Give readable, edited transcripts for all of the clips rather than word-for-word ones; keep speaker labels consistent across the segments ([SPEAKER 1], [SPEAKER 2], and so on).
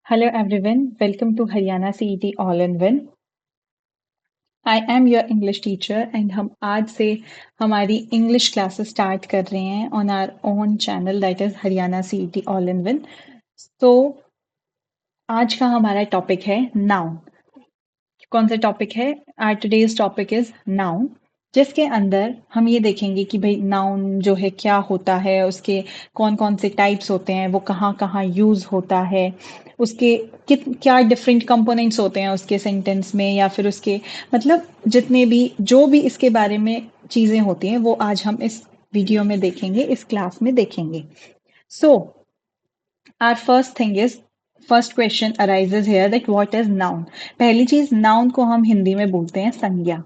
[SPEAKER 1] Hello everyone, welcome to Haryana CET All-in-One. I am your English teacher and हम आज से हमारी English classes start कर रहे हैं on our own channel that is Haryana CET All-in-One. So आज का हमारा टॉपिक है noun. कौन सा टॉपिक है? Our today's topic is noun. जिसके अंदर हम ये देखेंगे कि भाई नाउन जो है क्या होता है, उसके कौन कौन से टाइप्स होते हैं, वो कहाँ कहाँ यूज होता है, उसके क्या डिफरेंट कंपोनेंट्स होते हैं उसके सेंटेंस में, या फिर उसके मतलब जितने भी जो भी इसके बारे में चीजें होती हैं वो आज हम इस वीडियो में देखेंगे, इस क्लास में देखेंगे. So our first question arises here that what is noun. पहली चीज, नाउन को हम हिंदी में बोलते हैं संज्ञा.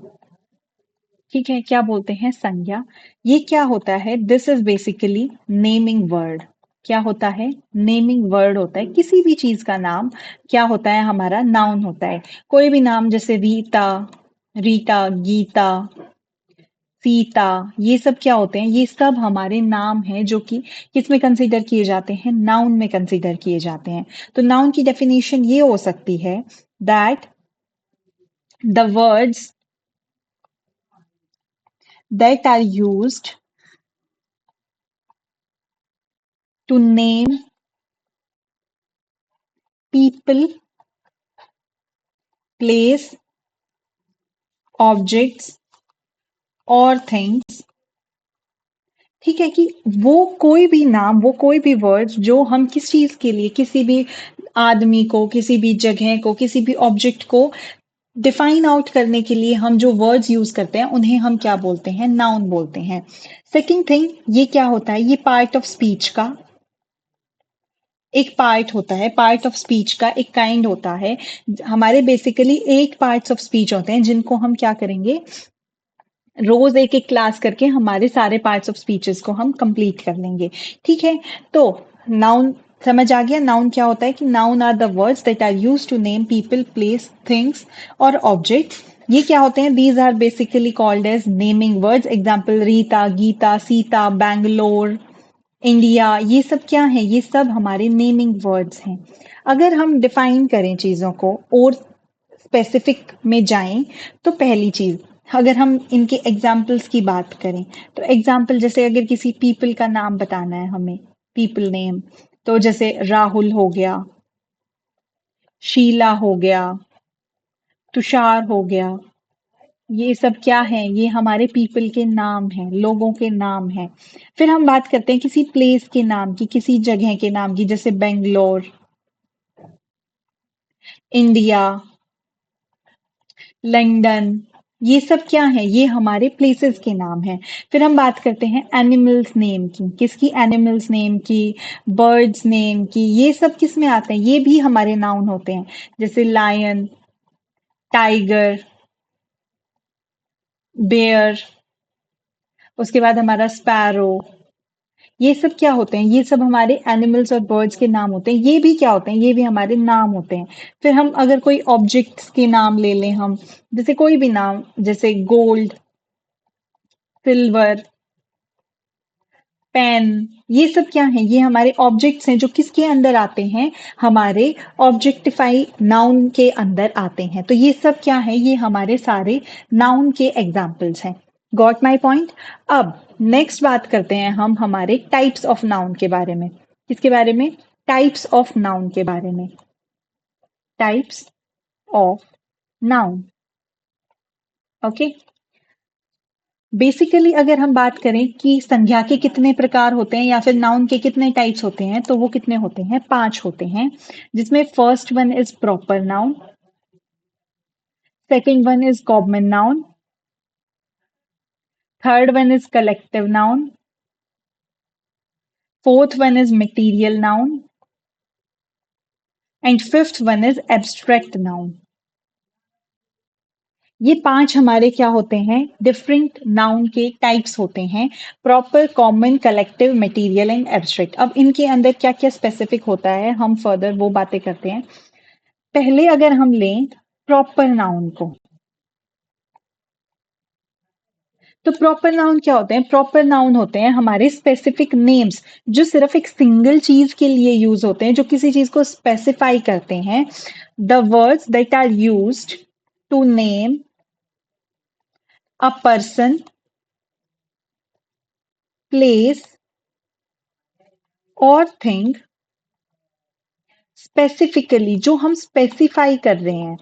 [SPEAKER 1] ठीक है, क्या बोलते हैं? संज्ञा. ये क्या होता है? This is basically naming word. क्या होता है? नेमिंग वर्ड होता है. किसी भी चीज का नाम क्या होता है? हमारा नाउन होता है. कोई भी नाम जैसे रीता, रीटा, गीता, सीता, ये सब क्या होते हैं? ये सब हमारे नाम हैं जो कि किस में कंसीडर किए जाते हैं? नाउन में कंसीडर किए जाते हैं. तो नाउन की डेफिनेशन ये हो सकती है that the words that are used to name people, place, objects और things. ठीक है कि वो कोई भी नाम, वो कोई भी वर्ड्स जो हम किस चीज के लिए, किसी भी आदमी को, किसी भी जगह को, किसी भी ऑब्जेक्ट को डिफाइन आउट करने के लिए हम जो वर्ड्स यूज करते हैं उन्हें हम क्या बोलते हैं? नाउन बोलते हैं. सेकंड थिंग, ये क्या होता है? ये पार्ट ऑफ स्पीच का एक पार्ट होता है. पार्ट ऑफ स्पीच का एक काइंड होता है. हमारे बेसिकली 8 पार्ट्स ऑफ स्पीच होते हैं जिनको हम क्या करेंगे? रोज एक एक क्लास करके हमारे सारे पार्ट्स ऑफ स्पीचेस को हम कंप्लीट कर लेंगे. ठीक है, तो नाउन समझ आ गया. नाउन क्या होता है कि noun are the words that are used to name people, places, things और ऑब्जेक्ट्स. ये क्या होते हैं? These are basically called as naming words. Example Rita, Geeta, Sita, Bangalore, India, ये सब क्या है? ये सब हमारे नेमिंग वर्ड्स हैं. अगर हम डिफाइन करें चीजों को और स्पेसिफिक में जाएं, तो पहली चीज, अगर हम इनके एग्जाम्पल्स की बात करें, तो एग्जाम्पल जैसे अगर किसी पीपल का नाम बताना है हमें, पीपल नेम, तो जैसे राहुल हो गया, शीला हो गया, तुषार हो गया. ये सब क्या है? ये हमारे पीपल के नाम हैं, लोगों के नाम हैं. फिर हम बात करते हैं किसी प्लेस के नाम की, किसी जगह के नाम की, जैसे बेंगलोर, इंडिया, लंदन. ये सब क्या है? ये हमारे प्लेसेस के नाम हैं. फिर हम बात करते हैं एनिमल्स नेम की. किसकी? एनिमल्स नेम की, बर्ड्स नेम की. ये सब किस में आते हैं? ये भी हमारे नाउन होते हैं. जैसे लायन, टाइगर, बेयर, उसके बाद हमारा स्पैरो. ये सब क्या होते हैं? ये सब हमारे एनिमल्स और बर्ड्स के नाम होते हैं. ये भी क्या होते हैं? ये भी हमारे नाम होते हैं. फिर हम अगर कोई ऑब्जेक्ट्स के नाम ले लें, हम जैसे कोई भी नाम, जैसे गोल्ड, सिल्वर, पेन, ये सब क्या है? ये हमारे ऑब्जेक्ट्स हैं जो किसके अंदर आते हैं? हमारे ऑब्जेक्टिफाई नाउन के अंदर आते हैं. तो ये सब क्या है? ये हमारे सारे नाउन के एग्जाम्पल्स हैं. Got my point. अब नेक्स्ट बात करते हैं हम हमारे टाइप्स ऑफ नाउन के बारे में. किसके बारे में? टाइप्स ऑफ नाउन के बारे में. Types of noun. Okay. Basically अगर हम बात करें कि संज्ञा के कितने प्रकार होते हैं या फिर नाउन के कितने टाइप्स होते हैं, तो वो कितने होते हैं? 5 होते हैं. जिसमें first one is proper noun, second one is common noun, third one is collective noun, fourth one is material noun and fifth one is abstract noun. ये 5 हमारे क्या होते हैं? डिफरेंट नाउन के टाइप्स होते हैं. Proper, common, collective, material and abstract. अब इनके अंदर क्या क्या स्पेसिफिक होता है, हम फर्दर वो बातें करते हैं. पहले अगर हम लें प्रॉपर नाउन को, तो प्रॉपर नाउन क्या होते हैं? प्रॉपर नाउन होते हैं हमारे स्पेसिफिक नेम्स, जो सिर्फ एक सिंगल चीज के लिए यूज होते हैं, जो किसी चीज को स्पेसिफाई करते हैं। The words that are used to name a person, place और थिंग स्पेसिफिकली, जो हम स्पेसिफाई कर रहे हैं।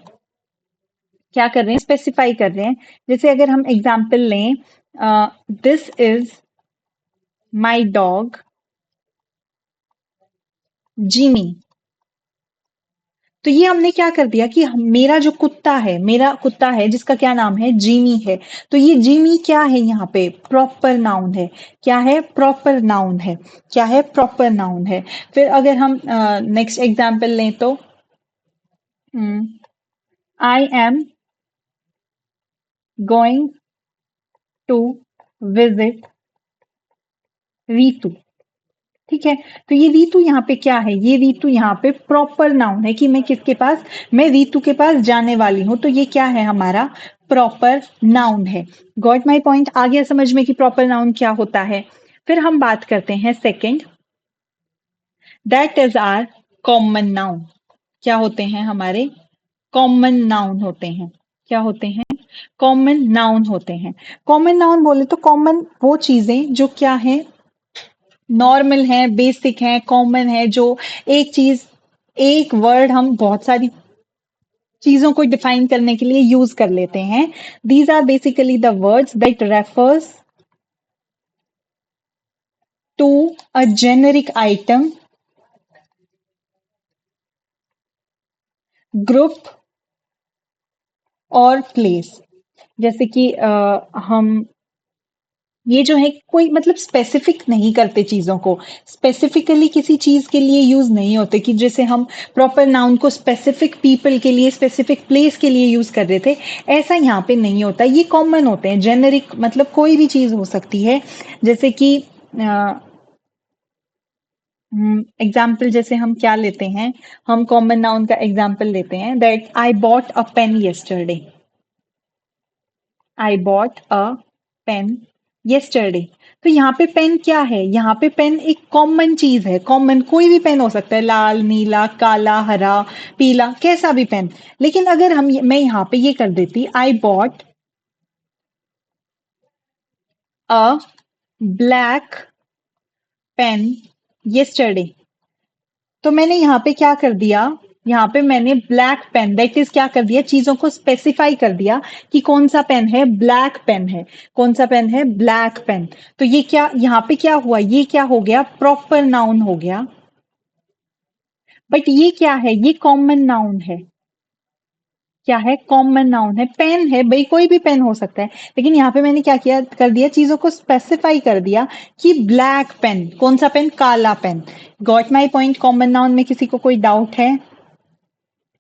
[SPEAKER 1] क्या कर रहे हैं? स्पेसिफाई कर रहे हैं। जैसे अगर हम एग्जाम्पल लें, this is my dog Jimmy. तो ये हमने क्या कर दिया कि मेरा जो कुत्ता है, मेरा कुत्ता है जिसका क्या नाम है? जिमी है। तो ये जिमी क्या है? यहाँ पे प्रॉपर नाउन है। क्या है? प्रॉपर नाउन है। क्या है? प्रॉपर नाउन है। फिर अगर हम नेक्स्ट एग्जाम्पल लें तो I am going to visit Ritu. ठीक है। तो ये रीतु यहाँ पे क्या है? ये रीतु यहाँ पे प्रॉपर नाउन है कि मैं किसके पास, मैं रीतु के पास जाने वाली हूं। तो ये क्या है? हमारा प्रॉपर नाउन है। Got my point? आ गया समझ में कि प्रॉपर नाउन क्या होता है। फिर हम बात करते हैं second, that is are common noun. क्या होते हैं? हमारे कॉमन नाउन होते हैं। क्या होते हैं? कॉमन नाउन होते हैं। कॉमन नाउन बोले तो कॉमन वो चीजें जो क्या है? नॉर्मल है, बेसिक है, कॉमन है, जो एक चीज, एक वर्ड हम बहुत सारी चीजों को डिफाइन करने के लिए यूज कर लेते हैं। These are basically the words that refers to a generic item, group और प्लेस। जैसे कि हम ये जो है कोई मतलब स्पेसिफिक नहीं करते चीजों को, स्पेसिफिकली किसी चीज के लिए यूज नहीं होते, कि जैसे हम प्रॉपर नाउन को स्पेसिफिक पीपल के लिए, स्पेसिफिक प्लेस के लिए यूज कर रहे थे, ऐसा यहाँ पे नहीं होता। ये कॉमन होते हैं, जेनेरिक मतलब कोई भी चीज हो सकती है। जैसे कि एग्जाम्पल जैसे हम क्या लेते हैं, हम कॉमन नाउन का एग्जाम्पल लेते हैं, that I bought a pen yesterday. I bought a pen yesterday। तो यहाँ पे पेन क्या है? यहाँ पे पेन एक कॉमन चीज है। कॉमन कोई भी पेन हो सकता है, लाल, नीला, काला, हरा, पीला, कैसा भी पेन। लेकिन अगर मैं यहाँ पे ये कर देती, I bought a black pen yesterday, तो मैंने यहाँ पे क्या कर दिया? यहाँ पे मैंने ब्लैक पेन, दैट इज क्या कर दिया? चीजों को स्पेसिफाई कर दिया कि कौन सा पेन है? ब्लैक पेन है। कौन सा पेन है? Black pen. तो ये क्या यहाँ पे क्या हुआ? ये क्या हो गया? प्रॉपर नाउन हो गया। बट ये क्या है? ये कॉमन नाउन है। क्या है? कॉमन नाउन है। पेन है भाई, कोई भी पेन हो सकता है। लेकिन यहाँ पे मैंने क्या किया, कर दिया, चीजों को स्पेसिफाई कर दिया कि ब्लैक पेन। कौन सा पेन? काला pen. Got my point? Common noun में किसी को कोई डाउट है?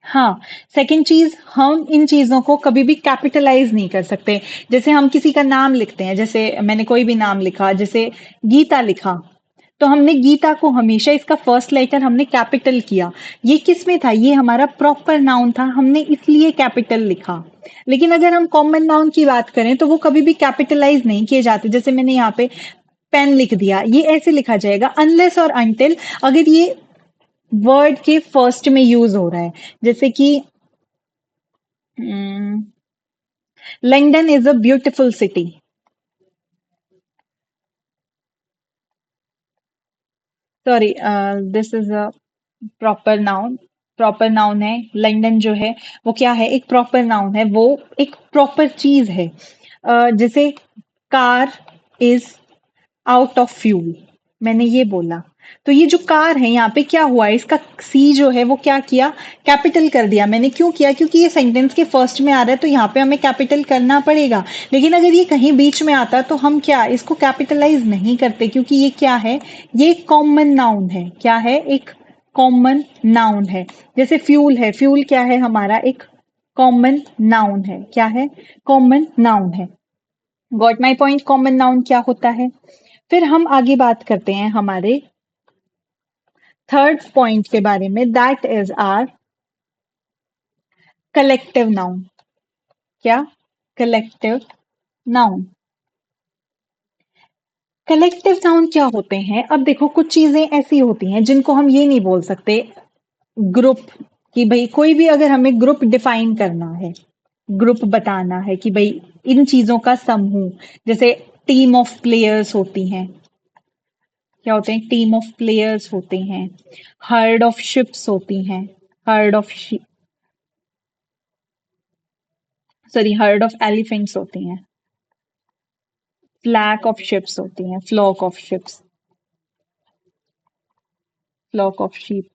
[SPEAKER 1] हाँ। सेकंड चीज, हम इन चीजों को कभी भी कैपिटलाइज नहीं कर सकते। जैसे हम किसी का नाम लिखते हैं, जैसे मैंने कोई भी नाम लिखा, जैसे गीता लिखा, तो हमने गीता को हमेशा इसका फर्स्ट लेटर हमने कैपिटल किया। ये किस में था? ये हमारा प्रॉपर नाउन था, हमने इसलिए कैपिटल लिखा। लेकिन अगर हम कॉमन नाउन की बात करें तो वो कभी भी कैपिटलाइज नहीं किए जाते। जैसे मैंने यहाँ पे पेन लिख दिया, ये ऐसे लिखा जाएगा अनलेस और अनटिल अगर ये वर्ड के फर्स्ट में यूज हो रहा है। जैसे कि London is a beautiful city. Sorry, this is a proper noun. Proper noun है लंदन जो है, वो क्या है? एक प्रॉपर नाउन है, वो एक प्रॉपर चीज है। जैसे car is out of fuel, मैंने ये बोला। तो ये जो कार है यहाँ पे क्या हुआ है? इसका सी जो है वो क्या किया? कैपिटल कर दिया। मैंने क्यों किया? क्योंकि ये सेंटेंस के फर्स्ट में आ रहा है, तो यहाँ पे हमें कैपिटल करना पड़ेगा। लेकिन अगर ये कहीं बीच में आता तो हम क्या इसको कैपिटलाइज नहीं करते, क्योंकि ये क्या है? ये कॉमन नाउन है। क्या है? एक कॉमन नाउन है। जैसे फ्यूल है, फ्यूल क्या है? हमारा एक कॉमन नाउन है। क्या है? कॉमन नाउन है। Got my point? Common noun क्या होता है? फिर हम आगे बात करते हैं हमारे थर्ड पॉइंट के बारे में, that is our collective noun. क्या? Collective noun. कलेक्टिव नाउन क्या होते हैं? अब देखो कुछ चीजें ऐसी होती हैं जिनको हम ये नहीं बोल सकते ग्रुप, कि भाई कोई भी अगर हमें ग्रुप डिफाइन करना है, ग्रुप बताना है कि भाई इन चीजों का समूह, जैसे टीम ऑफ प्लेयर्स होती हैं, क्या होते हैं? टीम ऑफ प्लेयर्स होते हैं, हर्ड ऑफ शिप्स होती हैं, herd of sorry herd of elephants होती हैं, फ्लैक ऑफ शिप्स होती हैं, flock of ships, flock of sheep.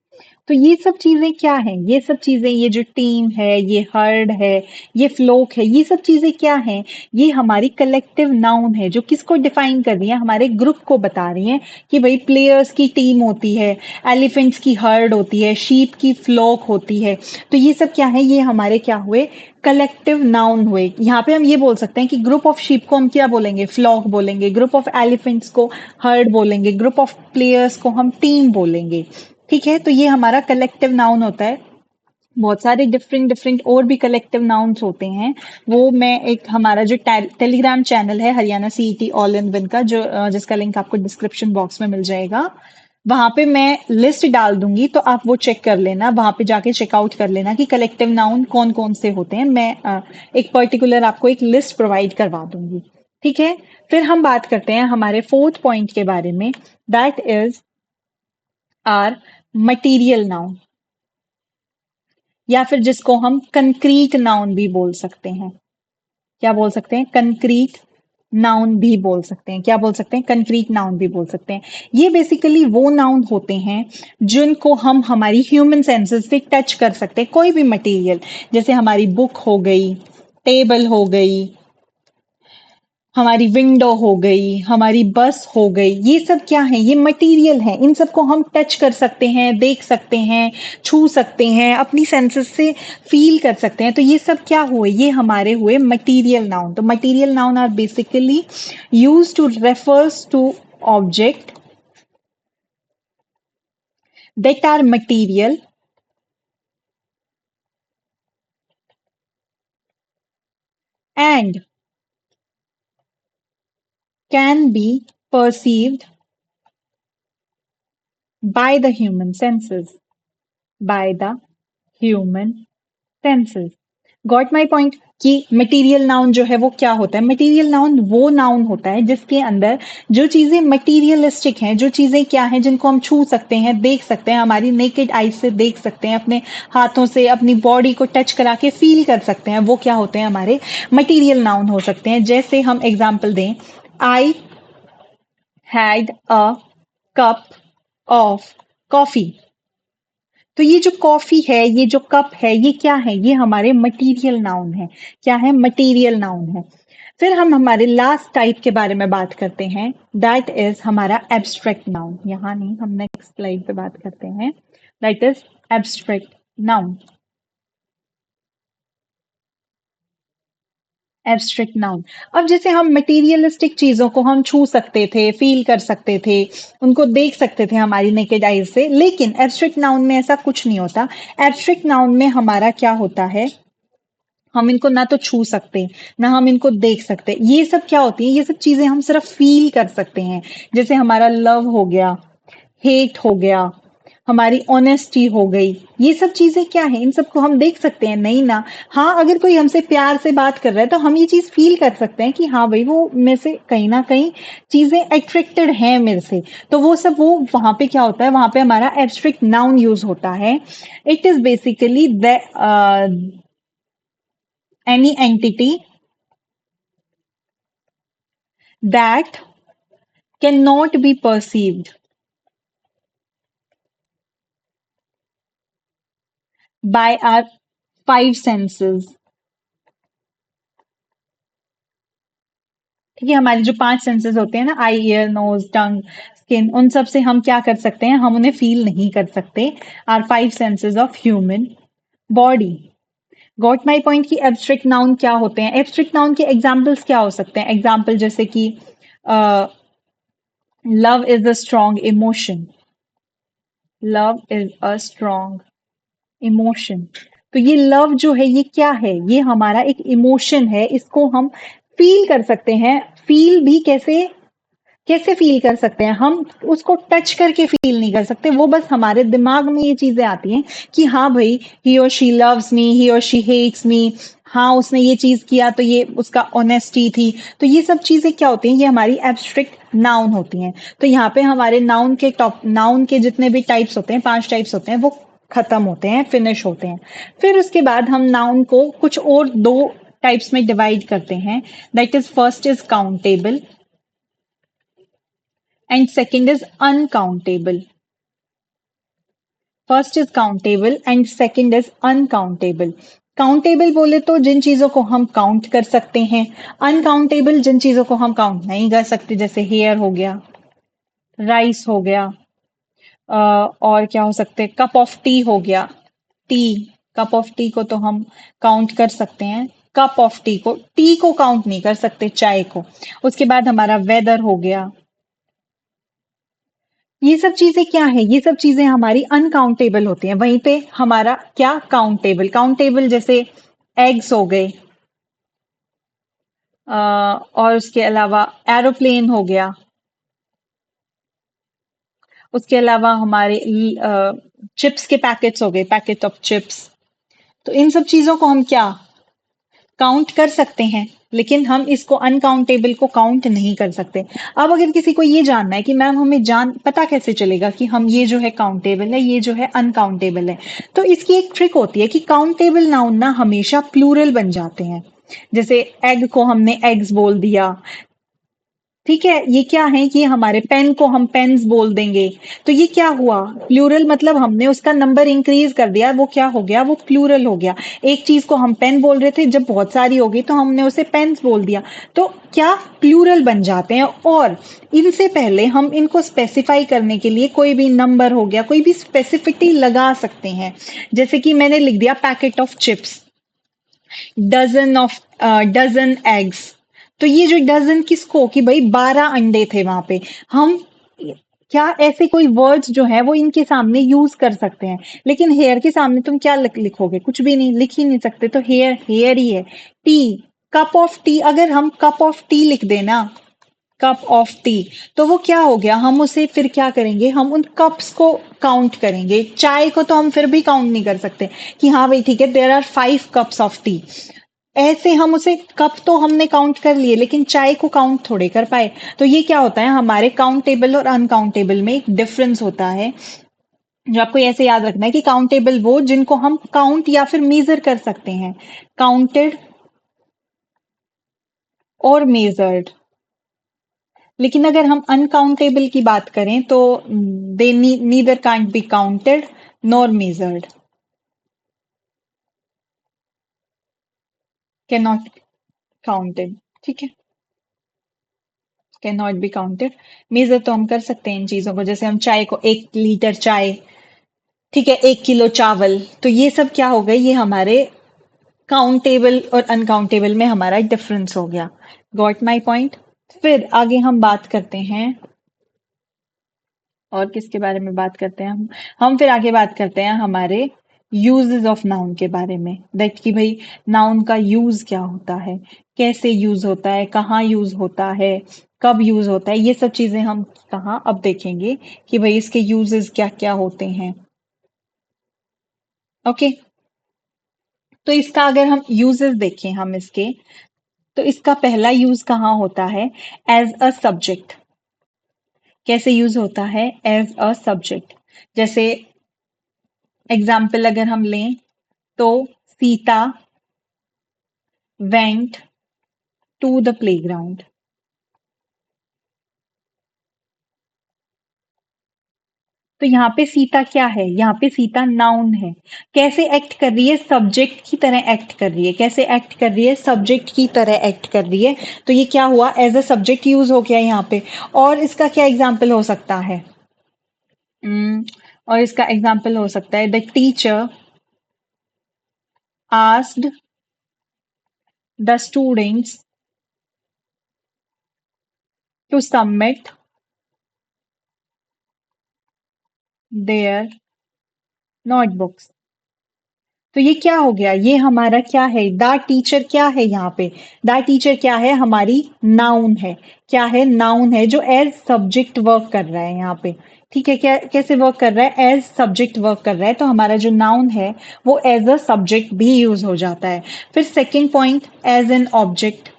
[SPEAKER 1] तो ये सब चीजें क्या हैं? ये सब चीजें, ये जो टीम है, ये हर्ड है, ये फ्लोक है, ये सब चीजें क्या हैं? ये हमारी कलेक्टिव नाउन है जो किसको डिफाइन कर रही है? हमारे ग्रुप को बता रही है कि भाई प्लेयर्स की टीम होती है, एलिफेंट्स की हर्ड होती है, शीप की फ्लोक होती है। तो ये सब क्या है? ये हमारे क्या हुए? कलेक्टिव नाउन हुए। यहाँ पे हम ये बोल सकते हैं कि ग्रुप ऑफ शीप को हम क्या बोलेंगे? फ्लॉक बोलेंगे। ग्रुप ऑफ एलिफेंट्स को हर्ड बोलेंगे। ग्रुप ऑफ प्लेयर्स को हम टीम बोलेंगे। ठीक है, तो ये हमारा कलेक्टिव नाउन होता है। बहुत सारे डिफरेंट डिफरेंट और भी कलेक्टिव नाउन्स होते हैं। वो मैं एक हमारा जो टेलीग्राम चैनल है Haryana CET all in one का, जो जिसका लिंक आपको डिस्क्रिप्शन बॉक्स में मिल जाएगा, वहां पे मैं लिस्ट डाल दूंगी, तो आप वो चेक कर लेना, वहां पे जाके चेकआउट कर लेना कि कलेक्टिव नाउन कौन कौन से होते हैं। मैं एक पर्टिकुलर आपको एक लिस्ट प्रोवाइड करवा दूंगी। ठीक है, फिर हम बात करते हैं हमारे फोर्थ पॉइंट के बारे में, that is are material noun, या फिर जिसको हम कंक्रीट नाउन भी बोल सकते हैं। क्या बोल सकते हैं? कंक्रीट नाउन भी बोल सकते हैं। क्या बोल सकते हैं? कंक्रीट नाउन भी बोल सकते हैं। ये बेसिकली वो नाउन होते हैं जिनको हम हमारी ह्यूमन सेंसेस से टच कर सकते हैं। कोई भी मटेरियल, जैसे हमारी बुक हो गई, टेबल हो गई, हमारी विंडो हो गई, हमारी बस हो गई, ये सब क्या है? ये मटेरियल है। इन सबको हम टच कर सकते हैं, देख सकते हैं, छू सकते हैं, अपनी सेंसेस से फील कर सकते हैं। तो ये सब क्या हुए? ये हमारे हुए मटेरियल नाउन। तो material noun are basically use to refers to object that are material and can be perceived by the human senses, by the human senses. Got my point? कि मटेरियल नाउन जो है वो क्या होता है? Material noun वो noun होता है जिसके अंदर जो चीजें मटीरियलिस्टिक हैं, जो चीजें क्या हैं, जिनको हम छू सकते हैं, देख सकते हैं, हमारी नेकेड आई से देख सकते हैं, अपने हाथों से अपनी बॉडी को टच करा के फील कर सकते हैं, वो क्या होते हैं? हमारे मटीरियल नाउन हो सकते हैं। जैसे हम एग्जाम्पल दें, I had a cup of coffee. तो ये जो कॉफी है, ये जो कप है, ये क्या है? ये हमारे मटेरियल नाउन है। क्या है? मटेरियल नाउन है। फिर हम हमारे लास्ट टाइप के बारे में बात करते हैं, दैट इज हमारा एब्स्ट्रैक्ट नाउन। यहाँ नहीं, हम नेक्स्ट स्लाइड पे बात करते हैं, that is abstract noun. Abstract noun. अब जैसे हम मटेरियलिस्टिक चीजों को हम छू सकते थे, फील कर सकते थे, उनको देख सकते थे हमारी नेकेड आईज से, लेकिन एब्स्ट्रैक्ट नाउन में ऐसा कुछ नहीं होता। एब्स्ट्रैक्ट नाउन में हमारा क्या होता है? हम इनको ना तो छू सकते, ना हम इनको देख सकते। ये सब क्या होती है? ये सब चीजें हम सिर्फ फील कर सकते हैं। जैसे हमारा लव हो गया, हेट हो गया, हमारी ऑनेस्टी हो गई, ये सब चीजें क्या है? इन सबको हम देख सकते हैं? नहीं ना। हाँ, अगर कोई हमसे प्यार से बात कर रहा है तो हम ये चीज फील कर सकते हैं कि हाँ भाई, वो मेरे से कहीं ना कहीं चीजें अट्रैक्टेड हैं मेरे से। तो वो सब, वो वहां पे क्या होता है? वहां पे हमारा एब्स्ट्रैक्ट नाउन यूज होता है। It is basically the any entity that cannot be perceived by our five senses। ठीक है, हमारे जो पांच सेंसेस होते हैं ना, आई, ईयर, नोज, टंग, स्किन, उन सब से हम क्या कर सकते हैं? हम उन्हें फील नहीं कर सकते। Our five senses of human body. Got my point? की एब्स्ट्रैक्ट नाउन क्या होते हैं? एब्स्ट्रैक्ट नाउन के एग्जाम्पल्स क्या हो सकते हैं? एग्जाम्पल जैसे कि love is a strong emotion, love is a strong emotion. तो ये लव जो है, ये क्या है? ये हमारा एक इमोशन है, इसको हम फील कर सकते हैं। फील भी कैसे? कैसे फील कर सकते हैं हम? उसको टच करके फील नहीं कर सकते, वो बस हमारे दिमाग में ये चीजें आती हैं कि हाँ भाई, ही और शी लव्स मी, ही और शी हेट्स मी, हाँ उसने ये चीज किया तो ये उसका ऑनेस्टी थी। तो ये सब चीजें क्या होती हैं, ये हमारी एब्स्ट्रैक्ट नाउन होती हैं। तो यहाँ पे हमारे नाउन के जितने भी टाइप्स होते हैं, 5 टाइप्स होते हैं, वो खत्म होते हैं, फिनिश होते हैं। फिर उसके बाद हम नाउन को कुछ और 2 टाइप्स में डिवाइड करते हैं। That is, first is countable and second is uncountable. First is countable and second is uncountable. Countable बोले तो जिन चीजों को हम काउंट कर सकते हैं, अनकाउंटेबल जिन चीजों को हम काउंट नहीं कर सकते, जैसे हेयर हो गया, राइस हो गया, और क्या हो सकते हैं, कप ऑफ टी हो गया। टी, कप ऑफ टी को तो हम काउंट कर सकते हैं, कप ऑफ टी को काउंट नहीं कर सकते, चाय को। उसके बाद हमारा वेदर हो गया। ये सब चीजें क्या है, ये सब चीजें हमारी अनकाउंटेबल होती हैं। वहीं पे हमारा क्या, काउंटेबल। काउंटेबल जैसे एग्स हो गए, और उसके अलावा एरोप्लेन हो गया। उसके अलावा हमारे चिप्स के पैकेट्स हो गए, पैकेट ऑफ चिप्स। तो इन सब चीजों को हम क्या काउंट कर सकते हैं, लेकिन हम इसको अनकाउंटेबल को काउंट नहीं कर सकते। अब अगर किसी को ये जानना है कि मैम हमें जान पता कैसे चलेगा कि हम ये जो है काउंटेबल है, ये जो है अनकाउंटेबल है, तो इसकी एक ट्रिक होती है कि काउंटेबल नाउन ना हमेशा प्लूरल बन जाते हैं। जैसे एग को हमने एग्स बोल दिया, ठीक है, ये क्या है कि हमारे पेन को हम पेन्स बोल देंगे, तो ये क्या हुआ, प्लूरल, मतलब हमने उसका नंबर इंक्रीज कर दिया, वो क्या हो गया, वो प्लूरल हो गया। एक चीज को हम पेन बोल रहे थे, जब बहुत सारी हो गई तो हमने उसे पेन्स बोल दिया, तो क्या, प्लूरल बन जाते हैं। और इनसे पहले हम इनको स्पेसिफाई करने के लिए कोई भी नंबर हो गया, कोई भी स्पेसिफिटी लगा सकते हैं। जैसे कि मैंने लिख दिया packet of chips, dozen eggs, तो ये जो डजन किसको, कि भाई 12 अंडे थे वहां पे। हम क्या ऐसे कोई वर्ड्स जो है वो इनके सामने यूज कर सकते हैं, लेकिन हेयर के सामने तुम क्या लिखोगे, कुछ भी नहीं, लिख ही नहीं सकते, तो हेयर हेयर ही है। टी, कप ऑफ टी, अगर हम कप ऑफ टी लिख देना, कप ऑफ टी, तो वो क्या हो गया, हम उसे फिर क्या करेंगे, हम उन कप्स को काउंट करेंगे। चाय को तो हम फिर भी काउंट नहीं कर सकते कि हाँ भाई ठीक है, there are 5 cups of tea. ऐसे हम उसे, कप तो हमने काउंट कर लिए, लेकिन चाय को काउंट थोड़े कर पाए। तो ये क्या होता है, हमारे काउंटेबल और अनकाउंटेबल में एक डिफरेंस होता है, जो आपको ऐसे याद रखना है कि काउंटेबल वो जिनको हम काउंट या फिर मेजर कर सकते हैं, काउंटेड और मेजर्ड। लेकिन अगर हम अनकाउंटेबल की बात करें तो they neither can't be counted nor measured, can not counted, ठीक है, can not be counted. Measure तो हम कर सकते हैं इन चीजों को, जैसे हम चाय को 1 लीटर चाय, ठीक है, 1 किलो चावल, तो ये सब क्या हो गए, ये हमारे काउंटेबल और अनकाउंटेबल में हमारा डिफरेंस हो गया। Got my point. फिर आगे हम बात करते हैं, और किसके बारे में बात करते हैं हम फिर आगे बात करते हैं हमारे यूजेस ऑफ नाउन के बारे में, दैट कि भाई नाउन का यूज क्या होता है, कैसे यूज होता है, कहाँ यूज होता है, कब यूज होता है, ये सब चीजें हम कहाँ अब देखेंगे कि भाई इसके यूजेस क्या क्या होते हैं। ओके, तो इसका अगर हम यूजेस देखें हम इसके, तो इसका पहला यूज कहाँ होता है, एज अ सब्जेक्ट। कैसे यूज होता है, एज अ सब्जेक्ट। जैसे एग्जाम्पल अगर हम लें तो Sita went to the playground. तो यहाँ पे सीता क्या है, यहाँ पे सीता नाउन है। कैसे एक्ट कर रही है, सब्जेक्ट की तरह एक्ट कर रही है। कैसे एक्ट कर रही है, सब्जेक्ट की तरह एक्ट कर रही है। तो ये क्या हुआ, एज अ सब्जेक्ट यूज हो गया यहाँ पे। और इसका क्या एग्जाम्पल हो सकता है, और इसका एग्जाम्पल हो सकता है, the teacher asked the students to submit their notebooks. तो ये क्या हो गया? ये हमारा क्या है? द टीचर क्या है यहाँ पे? द टीचर क्या है? हमारी नाउन है। क्या है? नाउन है जो एज सब्जेक्ट वर्क कर रहा है यहाँ पे। ठीक है, क्या कैसे वर्क कर रहा है? एज सब्जेक्ट वर्क कर रहा है, तो हमारा जो नाउन है वो एज अ सब्जेक्ट भी यूज हो जाता है। फिर second point, as an object.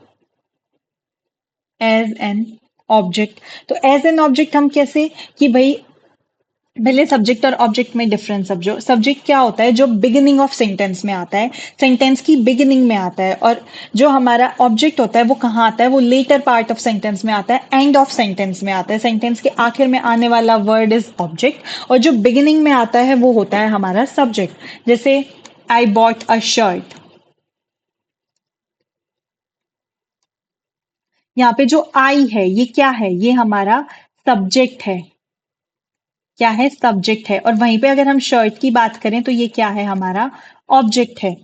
[SPEAKER 1] As an object, तो एज एन ऑब्जेक्ट हम कैसे, कि भाई पहले सब्जेक्ट और ऑब्जेक्ट में डिफरेंस समझो। सब्जेक्ट क्या होता है? जो बिगिनिंग ऑफ सेंटेंस में आता है, सेंटेंस की बिगिनिंग में आता है। और जो हमारा ऑब्जेक्ट होता है वो कहाँ आता है? वो लेटर पार्ट ऑफ सेंटेंस में आता है, एंड ऑफ सेंटेंस में आता है। सेंटेंस के आखिर में आने वाला वर्ड इज ऑब्जेक्ट, और जो बिगिनिंग में आता है वो होता है हमारा सब्जेक्ट। जैसे आई बॉट अ शर्ट, यहाँ पे जो आई है ये क्या है? ये हमारा सब्जेक्ट है। क्या है? सब्जेक्ट है। और वहीं पे अगर हम शर्ट की बात करें तो ये क्या है? हमारा ऑब्जेक्ट है।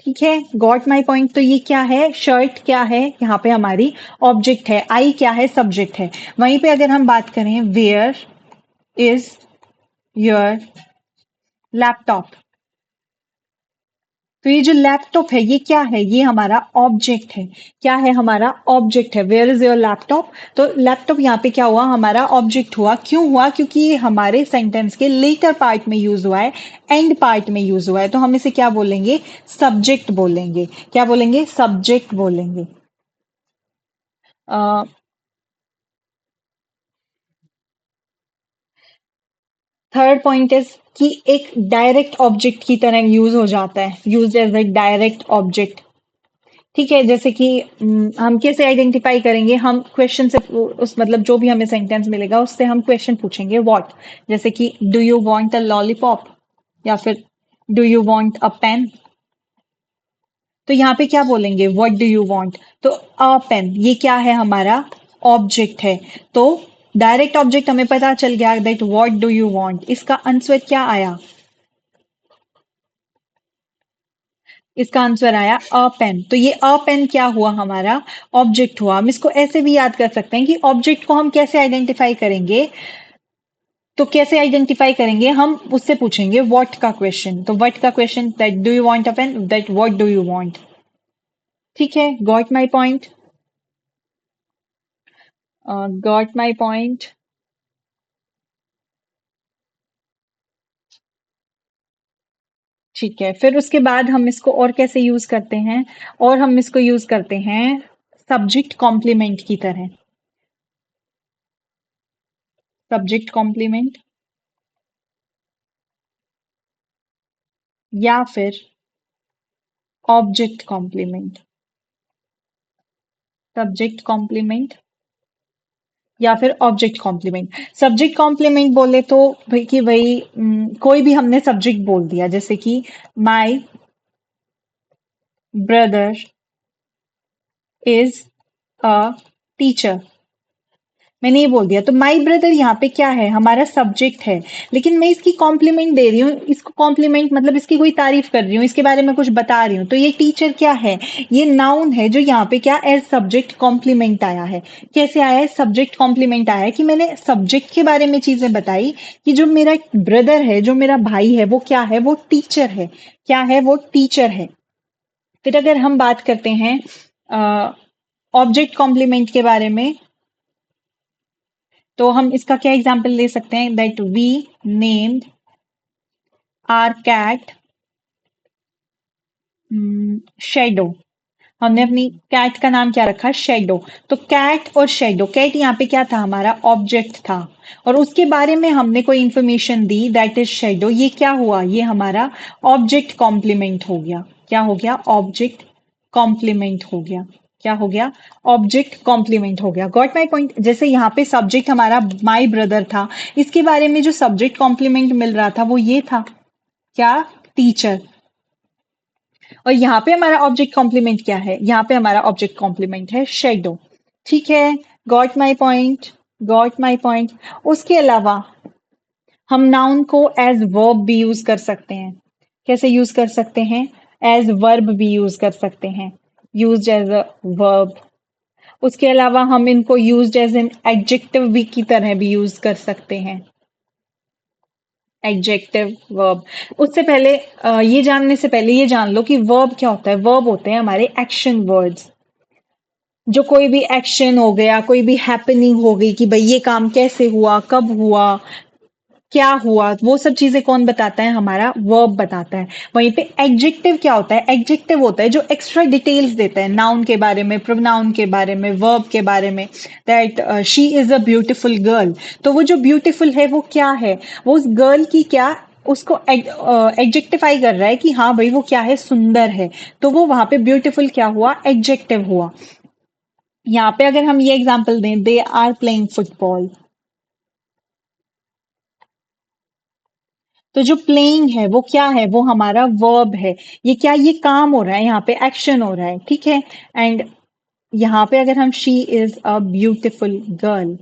[SPEAKER 1] ठीक है, गॉट माई पॉइंट। तो ये क्या है? शर्ट क्या है? यहाँ पे हमारी ऑब्जेक्ट है। आई क्या है? सब्जेक्ट है। वहीं पे अगर हम बात करें, वेयर इज योर लैपटॉप, तो ये जो लैपटॉप है ये क्या है? ये हमारा ऑब्जेक्ट है। क्या है? हमारा ऑब्जेक्ट है। वेयर इज योर लैपटॉप, तो लैपटॉप यहाँ पे क्या हुआ? हमारा ऑब्जेक्ट हुआ। क्यों हुआ? क्योंकि ये हमारे सेंटेंस के लेटर पार्ट में यूज हुआ है, एंड पार्ट में यूज हुआ है, तो हम इसे क्या बोलेंगे? सब्जेक्ट बोलेंगे। क्या बोलेंगे? सब्जेक्ट बोलेंगे। थर्ड पॉइंट इज कि एक डायरेक्ट ऑब्जेक्ट की तरह यूज हो जाता है, use as a direct object. ठीक है, जैसे कि हम कैसे आइडेंटिफाई करेंगे? हम क्वेश्चन से, उस मतलब जो भी हमें सेंटेंस मिलेगा उससे हम क्वेश्चन पूछेंगे, व्हाट। जैसे कि do you want a lollipop, या फिर do you want a pen. तो यहाँ पे क्या बोलेंगे? व्हाट डू यू वांट, तो अ पेन, ये क्या है? हमारा ऑब्जेक्ट है। तो डायरेक्ट ऑब्जेक्ट हमें पता चल गया that what do you want. इसका आंसर क्या आया? इसका आंसर आया अ पेन। तो ये अ पेन क्या हुआ? हमारा ऑब्जेक्ट हुआ। हम इसको ऐसे भी याद कर सकते हैं कि ऑब्जेक्ट को हम कैसे आइडेंटिफाई करेंगे। तो कैसे आइडेंटिफाई करेंगे? हम उससे पूछेंगे व्हाट का क्वेश्चन। तो व्हाट का question, that do you want a pen, that what do you want. ठीक है, got my point. Got my point. ठीक है, फिर उसके बाद हम इसको और कैसे यूज करते हैं? और हम इसको यूज करते हैं सब्जेक्ट कॉम्प्लीमेंट की तरह। सब्जेक्ट कॉम्प्लीमेंट, या फिर ऑब्जेक्ट कॉम्प्लीमेंट। सब्जेक्ट कॉम्प्लीमेंट या फिर ऑब्जेक्ट कॉम्प्लीमेंट। सब्जेक्ट कॉम्प्लीमेंट बोले तो भाई कि भाई कोई भी हमने सब्जेक्ट बोल दिया, जैसे कि my brother is a teacher. मैंने ये बोल दिया, तो माई ब्रदर यहाँ पे क्या है? हमारा सब्जेक्ट है। लेकिन मैं इसकी कॉम्प्लीमेंट दे रही हूँ, इसको कॉम्प्लीमेंट मतलब इसकी कोई तारीफ कर रही हूँ, इसके बारे में कुछ बता रही हूँ। तो ये टीचर क्या है? ये नाउन है जो यहाँ पे क्या एज सब्जेक्ट कॉम्प्लीमेंट आया है। कैसे आया है? सब्जेक्ट कॉम्प्लीमेंट आया है कि मैंने सब्जेक्ट के बारे में चीजें बताई, कि जो मेरा ब्रदर है, जो मेरा भाई है, वो क्या है? वो टीचर है। क्या है? वो टीचर है। फिर अगर हम बात करते हैं ऑब्जेक्ट कॉम्प्लीमेंट के बारे में, तो हम इसका क्या एग्जाम्पल ले सकते हैं? That we named our cat shadow. हमने अपनी कैट का नाम क्या रखा? शेडो। तो कैट और शेडो, कैट यहाँ पे क्या था? हमारा ऑब्जेक्ट था। और उसके बारे में हमने कोई information the, that is shadow. ये क्या हुआ? ये हमारा ऑब्जेक्ट कॉम्प्लीमेंट हो गया। क्या हो गया? ऑब्जेक्ट कॉम्प्लीमेंट हो गया। क्या हो गया? ऑब्जेक्ट कॉम्प्लीमेंट हो गया। Got my point. जैसे यहाँ पे सब्जेक्ट हमारा माई ब्रदर था, इसके बारे में जो सब्जेक्ट कॉम्प्लीमेंट मिल रहा था वो ये था, क्या? टीचर। और यहाँ पे हमारा ऑब्जेक्ट कॉम्प्लीमेंट क्या है? यहाँ पे हमारा ऑब्जेक्ट कॉम्प्लीमेंट है शेडो। ठीक है, got my point. Got my point. उसके अलावा हम नाउन को एज वर्ब भी यूज कर सकते हैं। कैसे यूज कर सकते हैं? एज वर्ब भी यूज कर सकते हैं। Use as a verb. उसके अलावा हम इनको यूज एज एन एडजेक्टिव भी की तरह भी यूज कर सकते हैं। Adjective verb. उससे पहले ये जानने से पहले ये जान लो कि वर्ब क्या होता है। वर्ब होते हैं हमारे एक्शन वर्ड्स। जो कोई भी एक्शन हो गया, कोई भी हैपनिंग हो गई कि भाई ये काम कैसे हुआ, कब हुआ, क्या हुआ, वो सब चीजें कौन बताता है? हमारा वर्ब बताता है। वहीं पे एडजेक्टिव क्या होता है? एडजेक्टिव होता है जो एक्स्ट्रा डिटेल्स देता है नाउन के बारे में, प्रोनाउन के बारे में, वर्ब के बारे में। That she is a beautiful girl. तो वो जो ब्यूटीफुल है वो क्या है? वो उस गर्ल की क्या, उसको एडजेक्टिफाई कर रहा है कि हाँ भाई वो क्या है, सुंदर है। तो वो वहां पे ब्यूटीफुल क्या हुआ? एडजेक्टिव हुआ। यहाँ पे अगर हम ये एग्जांपल दें, दे आर प्लेइंग फुटबॉल। तो जो प्लेइंग है वो क्या है? वो हमारा वर्ब है। ये क्या, ये काम हो रहा है, यहाँ पे एक्शन हो रहा है, ठीक है। एंड यहाँ पे अगर हम she is a beautiful girl,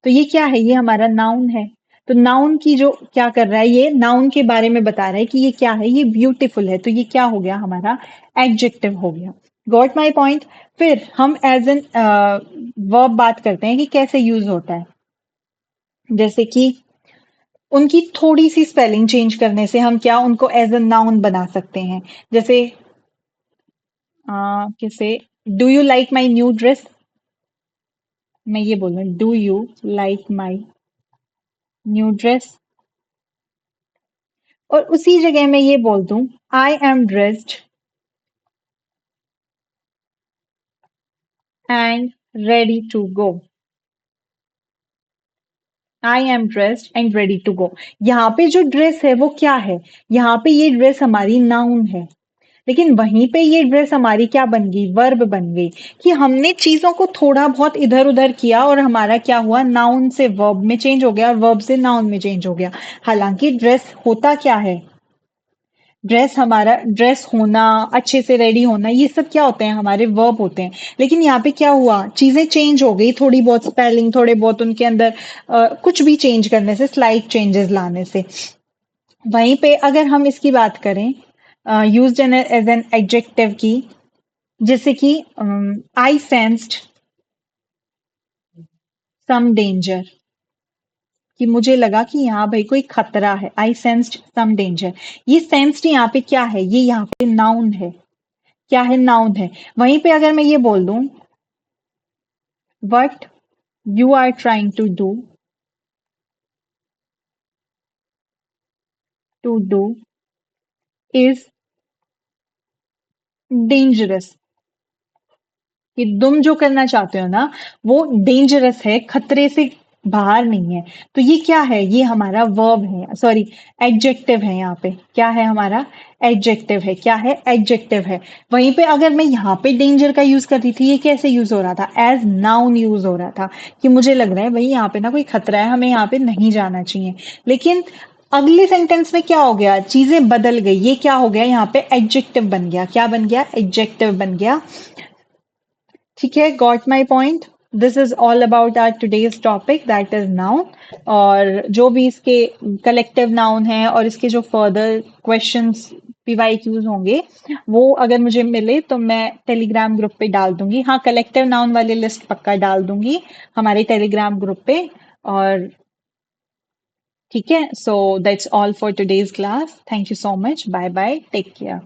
[SPEAKER 1] तो ये क्या है? ये हमारा नाउन है। तो नाउन की जो क्या कर रहा है, ये नाउन के बारे में बता रहा है कि ये क्या है, ये ब्यूटीफुल है। तो ये क्या हो गया? हमारा एडजेक्टिव हो गया। Got my point? फिर हम एज एन वर्ब बात करते हैं कि कैसे यूज होता है। जैसे कि उनकी थोड़ी सी स्पेलिंग चेंज करने से हम क्या उनको एज अ नाउन बना सकते हैं। जैसे कैसे, do you like my new dress. मैं ये बोल रहा हूँ, do you like my new dress. और उसी जगह मैं ये बोल दूं, I am dressed and ready to go. I am dressed and ready to go. यहाँ पे जो ड्रेस है वो क्या है? यहाँ पे ये ड्रेस हमारी नाउन है। लेकिन वहीं पे ये ड्रेस हमारी क्या बन गई? वर्ब बन गई। कि हमने चीजों को थोड़ा बहुत इधर उधर किया और हमारा क्या हुआ? नाउन से वर्ब में चेंज हो गया और वर्ब से नाउन में चेंज हो गया। हालांकि ड्रेस होता क्या है? ड्रेस हमारा, ड्रेस होना, अच्छे से रेडी होना, ये सब क्या होते हैं? हमारे वर्ब होते हैं। लेकिन यहाँ पे क्या हुआ? चीजें चेंज हो गई, थोड़ी बहुत स्पेलिंग, थोड़े बहुत उनके अंदर कुछ भी चेंज करने से, स्लाइट चेंजेस लाने से। वहीं पे अगर हम इसकी बात करें, यूज्ड एज एन एडजेक्टिव की, जैसे कि आई सेंस्ड सम डेंजर, कि मुझे लगा कि यहाँ भाई कोई खतरा है। आई सेंस्ड सम डेंजर। ये सेंस्ड यहाँ पे क्या है? ये यहाँ पे नाउन है। क्या है? नाउन है। वहीं पे अगर मैं ये बोल दूं, what you are trying to do is dangerous. कि तुम जो करना चाहते हो ना, वो डेंजरस है, खतरे से बाहर नहीं है। तो ये क्या है? ये हमारा वर्ब है, सॉरी एडजेक्टिव है। यहाँ पे क्या है? हमारा एडजेक्टिव है। क्या है? एडजेक्टिव है। वहीं पे अगर मैं यहाँ पे डेंजर का यूज कर रही थी, ये कैसे यूज हो रहा था? एज नाउन यूज हो रहा था। कि मुझे लग रहा है भाई यहाँ पे ना कोई खतरा है, हमें यहाँ पे नहीं जाना चाहिए। लेकिन अगले सेंटेंस में क्या हो गया? चीजें बदल गई। ये क्या हो गया? यहाँ पे एडजेक्टिव बन गया। क्या बन गया? एडजेक्टिव बन गया। ठीक है, got my point? This is all about our today's topic, that is noun. और जो भी इसके कलेक्टिव नाउन है और इसके जो फर्दर क्वेश्चंस पीवाईक्यूज होंगे, वो अगर मुझे मिले तो मैं टेलीग्राम ग्रुप पे डाल दूंगी। हाँ, कलेक्टिव नाउन वाली लिस्ट पक्का डाल दूंगी हमारे टेलीग्राम ग्रुप पे। और ठीक है, so that's all for today's class. Thank you so much, bye bye, take care.